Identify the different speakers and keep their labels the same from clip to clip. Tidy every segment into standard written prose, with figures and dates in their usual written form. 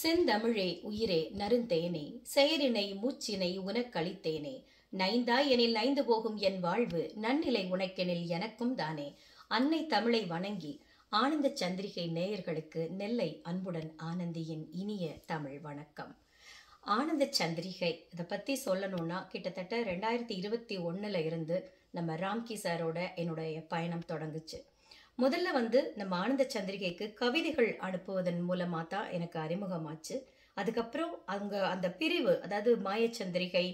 Speaker 1: செந்தமிழே உயிரே நறுந்தேனே செயரினை மூச்சினை உனக்களித்தேனே நைந்தாய் எனில் நைந்து போகும் என் வாழ்வு நன்னிலை உனக்கெனில் எனக்கும் தானே. அன்னை தமிழை வணங்கி ஆனந்த சந்திரிகை நேயர்களுக்கு நெல்லை அன்புடன் ஆனந்தியின் இனிய தமிழ் வணக்கம். ஆனந்த சந்திரிகை இதை பத்தி சொல்லணும்னா கிட்டத்தட்ட 2021 இருந்து நம்ம ராம்கி சாரோட என்னுடைய பயணம் தொடங்குச்சு. முதல்ல நம்ம ஆனந்த சந்திரிகைக்கு கவிதைகள் அனுப்புவதன் மூலமா தான் எனக்கு அறிமுகமாச்சு. அதுக்கப்புறம் அந்த பிரிவு, அதாவது மாயச்சந்திரிகை,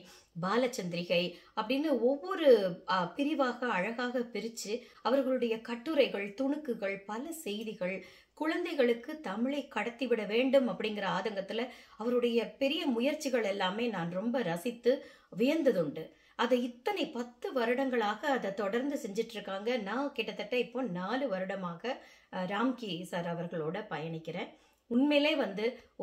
Speaker 1: பாலச்சந்திரிகை அப்படின்னு ஒவ்வொரு பிரிவாக அழகாக பிரிச்சு அவர்களுடைய கட்டுரைகள், துணுக்குகள், பல செய்திகள், குழந்தைகளுக்கு தமிழை கடத்திவிட வேண்டும் அப்படிங்கிற ஆதங்கத்துல அவருடைய பெரிய முயற்சிகள் எல்லாமே நான் ரொம்ப ரசித்து வியந்ததுண்டு. அதை இத்தனை 10 வருடங்களாக அதை தொடர்ந்து செஞ்சிட்டு இருக்காங்க. நான் கிட்டத்தட்ட இப்போ 4 வருடமாக ராம்கி சார் அவர்களோட பயணிக்கிறேன். உண்மையிலே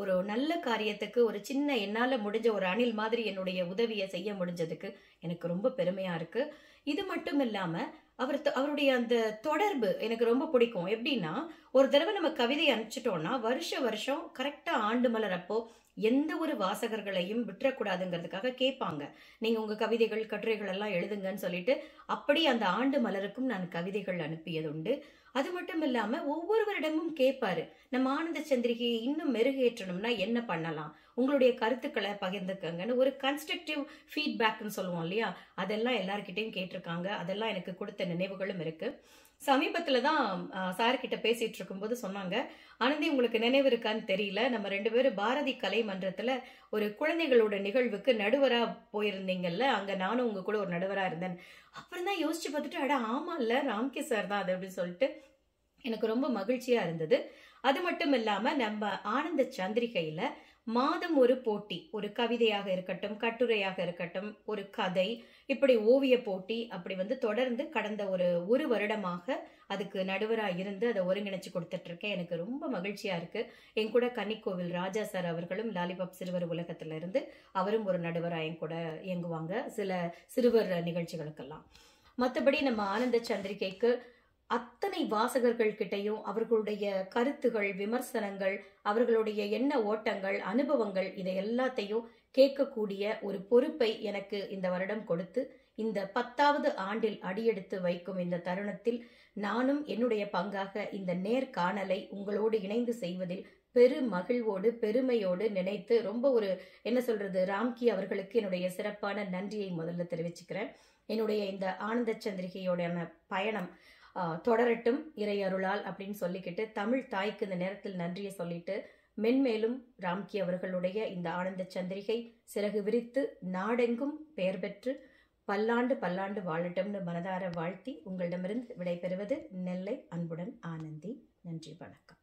Speaker 1: ஒரு நல்ல காரியத்துக்கு ஒரு சின்ன என்னால முடிஞ்ச ஒரு அணில் மாதிரி என்னுடைய உதவியை செய்ய முடிஞ்சதுக்கு எனக்கு ரொம்ப பெருமையா இருக்கு. இது மட்டும் இல்லாம அவருடைய அந்த தொடர்பு எனக்கு ரொம்ப பிடிக்கும். எப்படின்னா, ஒரு தடவை நம்ம கவிதை அனுப்பிச்சிட்டோம்னா வருஷம் கரெக்டா ஆண்டு மலரப்போ எந்த ஒரு வாசகர்களையும் விட்டுறக்கூடாதுங்கிறதுக்காக கேட்பாங்க, நீங்க உங்க கவிதைகள், கட்டுரைகள் எல்லாம் எழுதுங்கன்னு சொல்லிட்டு. அப்படி அந்த ஆண்டு மலருக்கும் நான் கவிதைகள் அனுப்பியது உண்டு. அது மட்டும் இல்லாம ஒவ்வொருவரிடமும் கேட்பாரு, நம்ம ஆனந்த சந்திரிகையை இன்னும் மெருகேற்றணும்னா என்ன பண்ணலாம், உங்களுடைய கருத்துக்களை பகிர்ந்துக்கங்கன்னு ஒரு கன்ஸ்ட்ரக்டிவ் ஃபீட்பேக்னு சொல்லுவோம் இல்லையா, அதெல்லாம் எல்லார்கிட்டையும் கேட்டிருக்காங்க. அதெல்லாம் எனக்கு கொடுத்த நினைவுகளும் இருக்கு. சமீபத்துல தான் சார்கிட்ட பேசிட்டு இருக்கும்போது சொன்னாங்க, ஆனந்தி உங்களுக்கு நினைவு இருக்கான்னு தெரியல, நம்ம 2 பேரும் பாரதி கலை மன்றத்துல ஒரு குழந்தைகளோட நிகழ்வுக்கு நடுவரா போயிருந்தீங்கல்ல, அங்க நானும் உங்க கூட ஒரு நடுவரா இருந்தேன். அப்புறம் தான் யோசிச்சு பார்த்துட்டு, அட ஆமா இல்ல, ராம்கி சார் தான் அது அப்படின்னு சொல்லிட்டு எனக்கு ரொம்ப மகிழ்ச்சியா இருந்தது. அது மட்டும் இல்லாம நம்ம ஆனந்த சந்திரிகையில மாதம் ஒரு போட்டி, ஒரு கவிதையாக இருக்கட்டும், கட்டுரையாக இருக்கட்டும், ஒரு கதை, இப்படி ஓவிய போட்டி, அப்படி தொடர்ந்து கடந்த ஒரு வருடமாக அதுக்கு நடுவரா இருந்து அதை ஒருங்கிணைச்சு கொடுத்துட்டு இருக்கேன். எனக்கு ரொம்ப மகிழ்ச்சியா இருக்கு. என் கூட கன்னிக்கோவில் ராஜா சார் அவர்களும் லாலிபாப் சிறுவர் உலகத்துல இருந்து அவரும் ஒரு நடுவரா என் கூட இயங்குவாங்க சில சிறுவர் நிகழ்ச்சிகளுக்கெல்லாம். மற்றபடி நம்ம ஆனந்த சந்திரிகைக்கு அத்தனை வாசகர்கள் கிட்டையும் அவர்களுடைய கருத்துகள், விமர்சனங்கள், அவர்களுடைய எண்ண ஓட்டங்கள், அனுபவங்கள், இதை எல்லாத்தையும் கேட்கக்கூடிய ஒரு பொறுப்பை எனக்கு இந்த வருடம் கொடுத்து இந்த 10வது ஆண்டில் அடியெடுத்து வைக்கும் இந்த தருணத்தில் நானும் என்னுடைய பங்காக இந்த நேர்காணலை உங்களோடு இணைந்து செய்வதில் பெரு மகிழ்வோடு, பெருமையோடு நினைத்து ரொம்ப ராம்கி அவர்களுக்கு என்னுடைய சிறப்பான நன்றியை முதல்ல தெரிவிச்சுக்கிறேன். என்னுடைய இந்த ஆனந்த சந்திரிகையோட பயணம் தொடரட்டும் இறை அருளால் அப்படின்னு சொல்லிக்கிட்டு, தமிழ் தாய்க்கு இந்த நேரத்தில் நன்றியை சொல்லிட்டு, மென்மேலும் ராம்கி அவர்களுடைய இந்த ஆனந்த சந்திரிகை சிறகு விரித்து நாடெங்கும் பெயர் பெற்று பல்லாண்டு வாழட்டும்னு மனதார வாழ்த்தி உங்களிடமிருந்து விடைபெறுவது நெல்லை அன்புடன் ஆனந்தி. நன்றி, வணக்கம்.